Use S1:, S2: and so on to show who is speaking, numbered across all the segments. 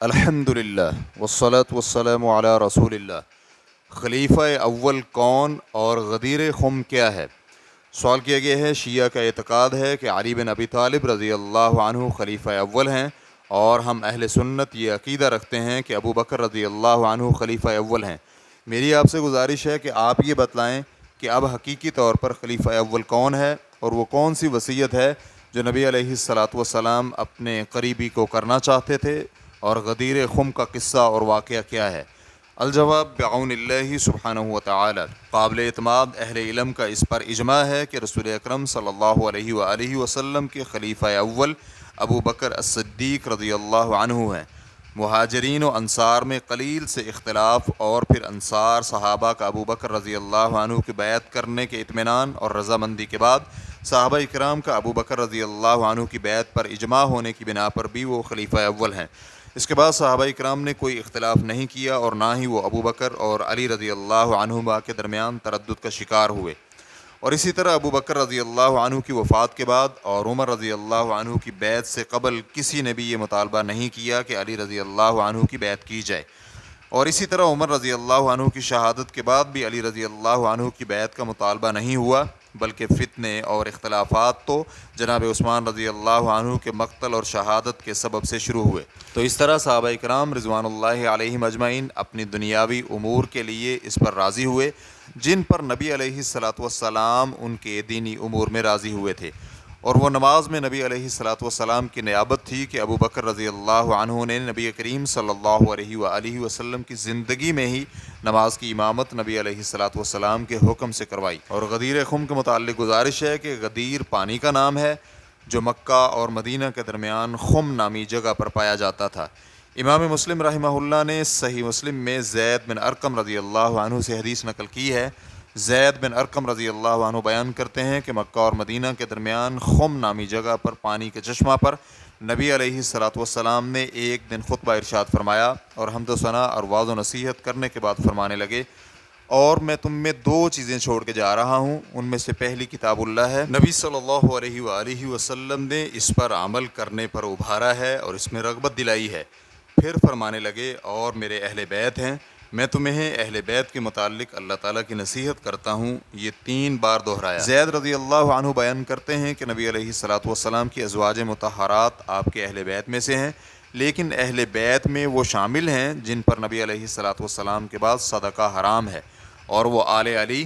S1: الحمد للہ والصلاة والسلام علی رسول اللہ۔ خلیفہ اول کون اور غدیر خم کیا ہے؟ سوال کیا گیا ہے۔ شیعہ کا اعتقاد ہے کہ علی بن ابی طالب رضی اللہ عنہ خلیفہ اول ہیں، اور ہم اہل سنت یہ عقیدہ رکھتے ہیں کہ ابو بکر رضی اللہ عنہ خلیفہ اول ہیں۔ میری آپ سے گزارش ہے کہ آپ یہ بتلائیں کہ اب حقیقی طور پر خلیفہ اول کون ہے، اور وہ کون سی وصیت ہے جو نبی علیہ الصلاۃ والسلام اپنے قریبی کو کرنا چاہتے تھے، اور غدیر خم کا قصہ اور واقعہ کیا ہے؟ الجواب بعون اللہ سبحانہ وتعالی۔ قابل اعتماد اہل علم کا اس پر اجماع ہے کہ رسول اکرم صلی اللہ علیہ وآلہ وسلم کے خلیفہ اول ابو بکر الصدیق رضی اللہ عنہ ہیں۔ مہاجرین و انصار میں قلیل سے اختلاف، اور پھر انصار صحابہ کا ابو بکر رضی اللہ عنہ کی بیعت کرنے کے اطمینان اور رضامندی کے بعد صحابہ اکرام کا ابو بکر رضی اللہ عنہ کی بیعت پر اجماع ہونے کی بنا پر بھی وہ خلیفہ اول ہیں۔ اس کے بعد صحابہ اکرام نے کوئی اختلاف نہیں کیا، اور نہ ہی وہ ابو بکر اور علی رضی اللہ عنہما کے درمیان تردد کا شکار ہوئے، اور اسی طرح ابو بکر رضی اللہ عنہ کی وفات کے بعد اور عمر رضی اللہ عنہ کی بیعت سے قبل کسی نے بھی یہ مطالبہ نہیں کیا کہ علی رضی اللہ عنہ کی بیعت کی جائے، اور اسی طرح عمر رضی اللہ عنہ کی شہادت کے بعد بھی علی رضی اللہ عنہ کی بیعت کا مطالبہ نہیں ہوا، بلکہ فتنے اور اختلافات تو جناب عثمان رضی اللہ عنہ کے مقتل اور شہادت کے سبب سے شروع ہوئے۔ تو اس طرح صحابہ اکرام رضوان اللہ علیہم اجمعین اپنی دنیاوی امور کے لیے اس پر راضی ہوئے جن پر نبی علیہ الصلاۃ والسلام ان کے دینی امور میں راضی ہوئے تھے، اور وہ نماز میں نبی علیہ الصلاۃ والسلام کی نیابت تھی کہ ابو بکر رضی اللہ عنہ نے نبی کریم صلی اللہ علیہ وآلہ وسلم کی زندگی میں ہی نماز کی امامت نبی علیہ الصلاۃ والسلام کے حکم سے کروائی۔ اور غدیر خم کے متعلق گزارش ہے کہ غدیر پانی کا نام ہے جو مکہ اور مدینہ کے درمیان خم نامی جگہ پر پایا جاتا تھا۔ امام مسلم رحمہ اللہ نے صحیح مسلم میں زید بن ارقم رضی اللہ عنہ سے حدیث نقل کی ہے۔ زید بن ارقم رضی اللہ عنہ بیان کرتے ہیں کہ مکہ اور مدینہ کے درمیان خم نامی جگہ پر پانی کے چشمہ پر نبی علیہ الصلاۃ والسلام نے ایک دن خطبہ ارشاد فرمایا، اور حمد و ثنا اور واعظ و نصیحت کرنے کے بعد فرمانے لگے، اور میں تم میں دو چیزیں چھوڑ کے جا رہا ہوں، ان میں سے پہلی کتاب اللہ ہے، نبی صلی اللہ علیہ وآلہ وسلم نے اس پر عمل کرنے پر ابھارا ہے اور اس میں رغبت دلائی ہے۔ پھر فرمانے لگے، اور میرے اہل بیت ہیں، میں تمہیں اہل بیت کے متعلق اللہ تعالیٰ کی نصیحت کرتا ہوں، یہ 3 بار دہرایا۔ زید رضی اللہ عنہ بیان کرتے ہیں کہ نبی علیہ الصلاۃ والسلام کی ازواج مطہرات آپ کے اہل بیت میں سے ہیں، لیکن اہل بیت میں وہ شامل ہیں جن پر نبی علیہ الصلاۃ والسلام کے بعد صدقہ حرام ہے، اور وہ آل علی،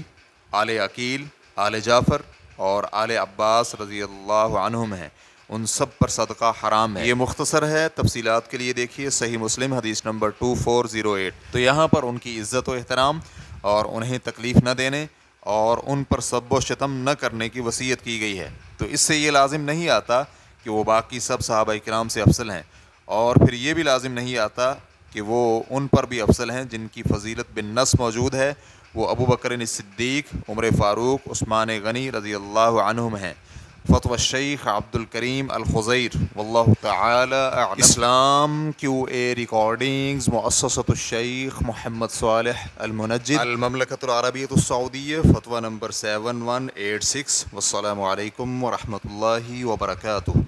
S1: آل عقیل، آل جعفر اور آل عباس رضی اللہ عنہم ہیں، ان سب پر صدقہ حرام ہے۔ یہ مختصر ہے، تفصیلات کے لیے دیکھیے صحیح مسلم حدیث نمبر 2408۔ تو یہاں پر ان کی عزت و احترام اور انہیں تکلیف نہ دینے اور ان پر سب و شتم نہ کرنے کی وصیت کی گئی ہے۔ تو اس سے یہ لازم نہیں آتا کہ وہ باقی سب صحابہ اکرام سے افضل ہیں، اور پھر یہ بھی لازم نہیں آتا کہ وہ ان پر بھی افضل ہیں جن کی فضیلت بالنص موجود ہے، وہ ابو بکر صدیق، عمر فاروق، عثمان غنی رضی اللہ عنہم ہیں۔ فتوی الشیخ عبد الکریم الخضیر، واللہ تعالی اعلم۔ اسلام QA ریکارڈنگز، مؤسسۃ الشیخ محمد صالح المنجد، المملکۃ العربیۃ السعودیہ، فتویٰ نمبر 7186۔ والسلام علیکم ورحمۃ اللہ وبرکاتہ۔